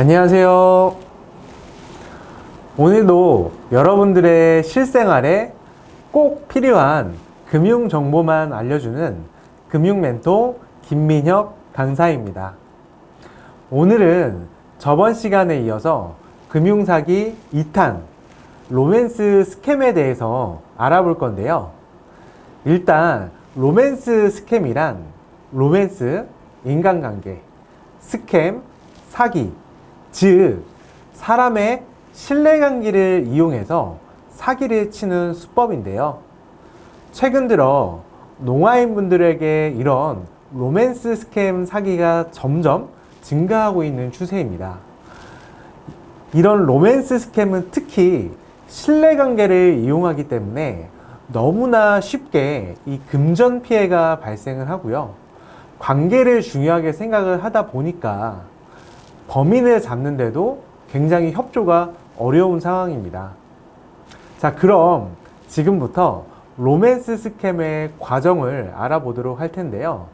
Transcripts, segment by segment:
안녕하세요. 오늘도 여러분들의 실생활에 꼭 필요한 금융 정보만 알려주는 금융멘토 김민혁 강사입니다. 오늘은 저번 시간에 이어서 금융사기 2탄 로맨스 스캠에 대해서 알아볼 건데요. 일단 로맨스 스캠이란 로맨스, 인간관계, 스캠, 사기, 즉 사람의 신뢰관계를 이용해서 사기를 치는 수법인데요. 최근 들어 농아인분들에게 이런 로맨스 스캠 사기가 점점 증가하고 있는 추세입니다. 이런 로맨스 스캠은 특히 신뢰관계를 이용하기 때문에 너무나 쉽게 이 금전 피해가 발생을 하고요. 관계를 중요하게 생각을 하다 보니까 범인을 잡는데도 굉장히 협조가 어려운 상황입니다. 자, 그럼 지금부터 로맨스 스캠의 과정을 알아보도록 할 텐데요.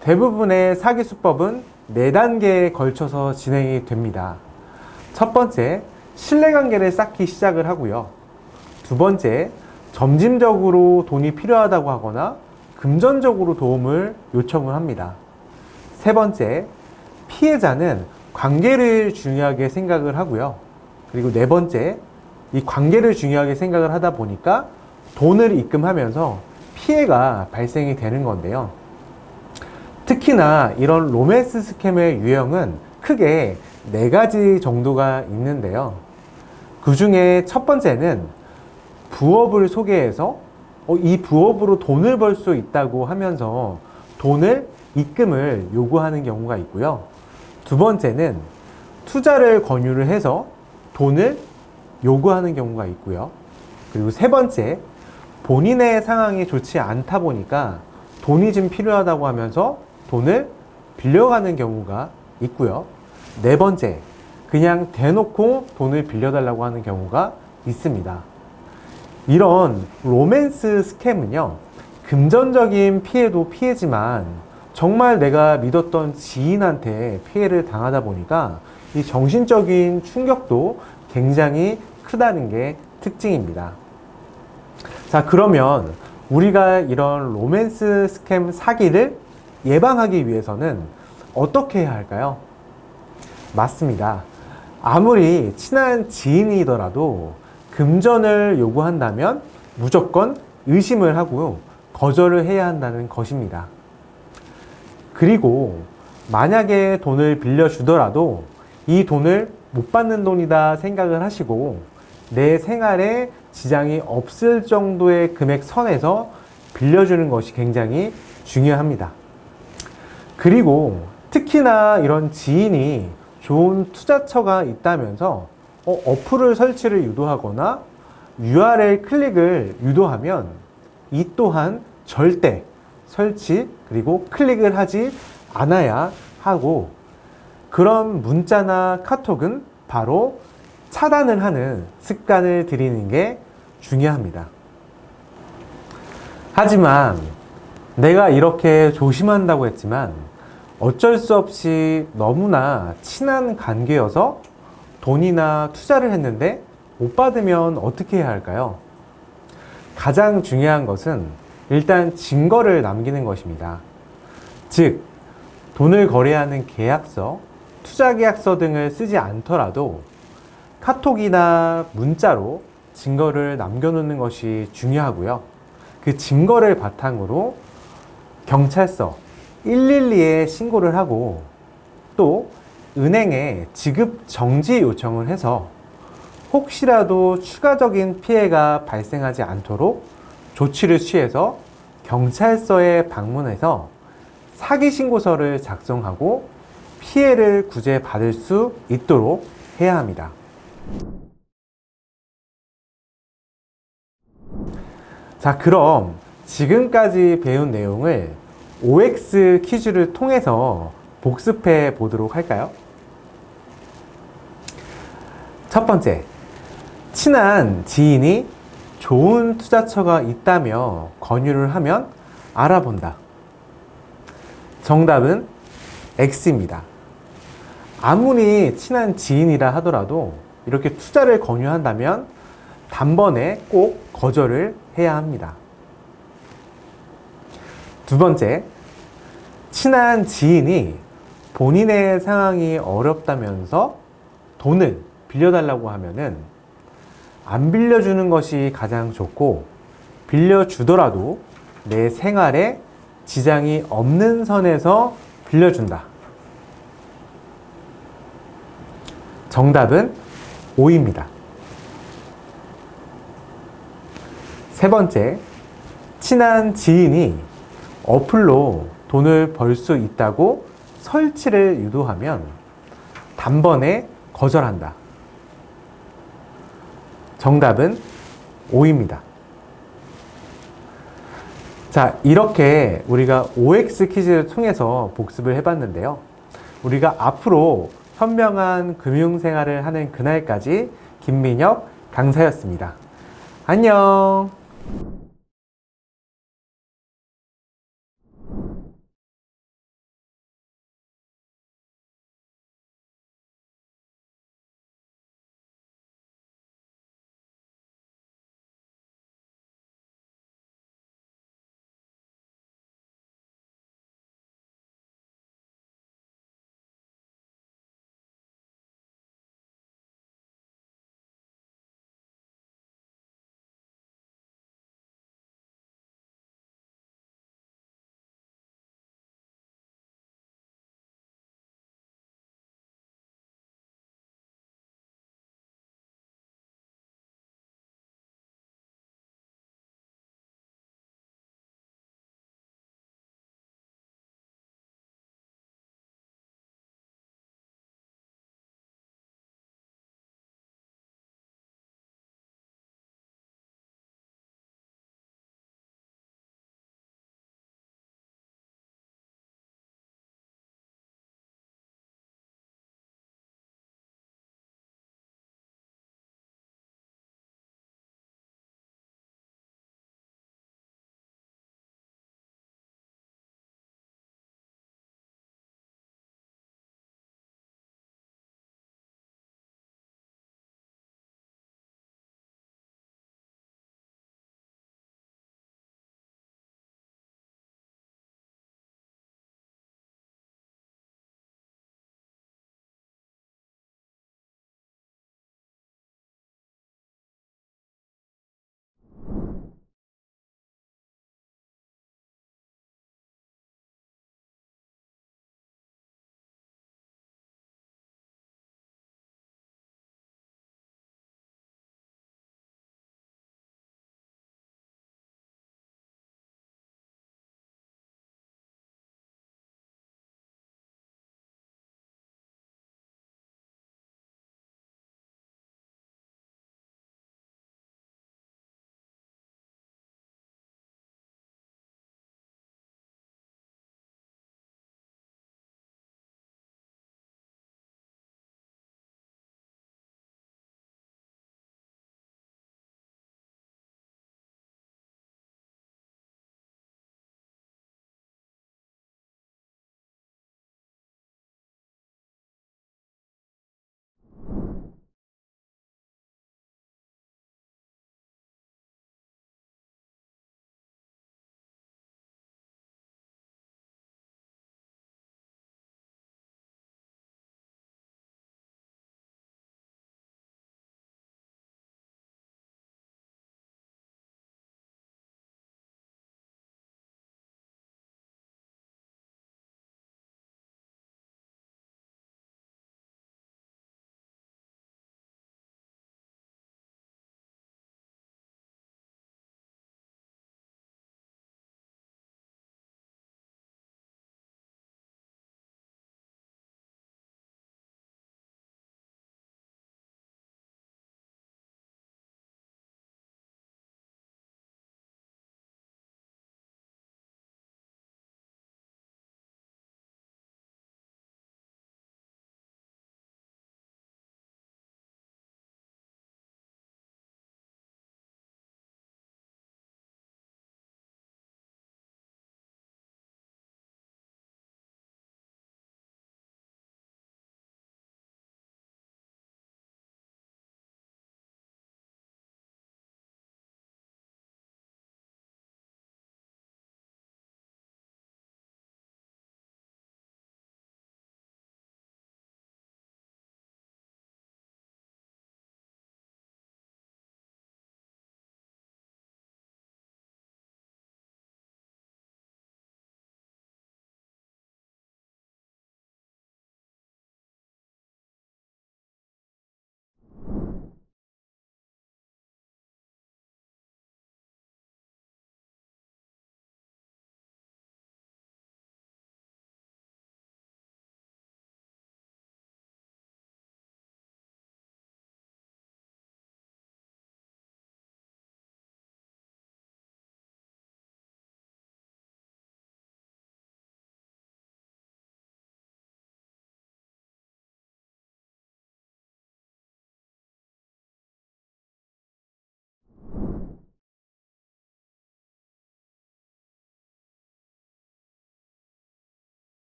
대부분의 사기 수법은 4단계에 걸쳐서 진행이 됩니다. 첫 번째, 신뢰관계를 쌓기 시작을 하고요. 두 번째, 점진적으로 돈이 필요하다고 하거나 금전적으로 도움을 요청을 합니다. 세 번째, 피해자는 관계를 중요하게 생각을 하고요. 그리고 네 번째, 이 관계를 중요하게 생각을 하다 보니까 돈을 입금하면서 피해가 발생이 되는 건데요. 특히나 이런 로맨스 스캠의 유형은 크게 4가지 정도가 있는데요. 그 중에 첫 번째는 부업을 소개해서 이 부업으로 돈을 벌 수 있다고 하면서 돈을 입금을 요구하는 경우가 있고요. 두 번째는 투자를 권유를 해서 돈을 요구하는 경우가 있고요. 그리고 세 번째, 본인의 상황이 좋지 않다 보니까 돈이 좀 필요하다고 하면서 돈을 빌려가는 경우가 있고요. 네 번째, 그냥 대놓고 돈을 빌려달라고 하는 경우가 있습니다. 이런 로맨스 스캠은요, 금전적인 피해도 피해지만 정말 내가 믿었던 지인한테 피해를 당하다 보니까 이 정신적인 충격도 굉장히 크다는 게 특징입니다. 자, 그러면 우리가 이런 로맨스 스캠 사기를 예방하기 위해서는 어떻게 해야 할까요? 맞습니다. 아무리 친한 지인이더라도 금전을 요구한다면 무조건 의심을 하고 거절을 해야 한다는 것입니다. 그리고 만약에 돈을 빌려주더라도 이 돈을 못 받는 돈이다 생각을 하시고 내 생활에 지장이 없을 정도의 금액 선에서 빌려주는 것이 굉장히 중요합니다. 그리고 특히나 이런 지인이 좋은 투자처가 있다면서 어플을 설치를 유도하거나 URL 클릭을 유도하면 이 또한 절대 설치 그리고 클릭을 하지 않아야 하고, 그런 문자나 카톡은 바로 차단을 하는 습관을 들이는 게 중요합니다. 하지만 내가 이렇게 조심한다고 했지만 어쩔 수 없이 너무나 친한 관계여서 돈이나 투자를 했는데 못 받으면 어떻게 해야 할까요? 가장 중요한 것은 일단 증거를 남기는 것입니다. 즉, 돈을 거래하는 계약서, 투자계약서 등을 쓰지 않더라도 카톡이나 문자로 증거를 남겨놓는 것이 중요하고요. 그 증거를 바탕으로 경찰서 112에 신고를 하고 또 은행에 지급 정지 요청을 해서 혹시라도 추가적인 피해가 발생하지 않도록 조치를 취해서 경찰서에 방문해서 사기 신고서를 작성하고 피해를 구제받을 수 있도록 해야 합니다. 자, 그럼 지금까지 배운 내용을 OX 퀴즈를 통해서 복습해 보도록 할까요? 첫 번째, 친한 지인이 좋은 투자처가 있다며 권유를 하면 알아본다. 정답은 X입니다. 아무리 친한 지인이라 하더라도 이렇게 투자를 권유한다면 단번에 꼭 거절을 해야 합니다. 두 번째, 친한 지인이 본인의 상황이 어렵다면서 돈을 빌려달라고 하면은 안 빌려주는 것이 가장 좋고, 빌려주더라도 내 생활에 지장이 없는 선에서 빌려준다. 정답은 O입니다. 세 번째, 친한 지인이 어플로 돈을 벌 수 있다고 설치를 유도하면 단번에 거절한다. 정답은 O입니다. 자, 이렇게 우리가 OX 퀴즈를 통해서 복습을 해봤는데요. 우리가 앞으로 현명한 금융생활을 하는 그날까지 김민혁 강사였습니다. 안녕!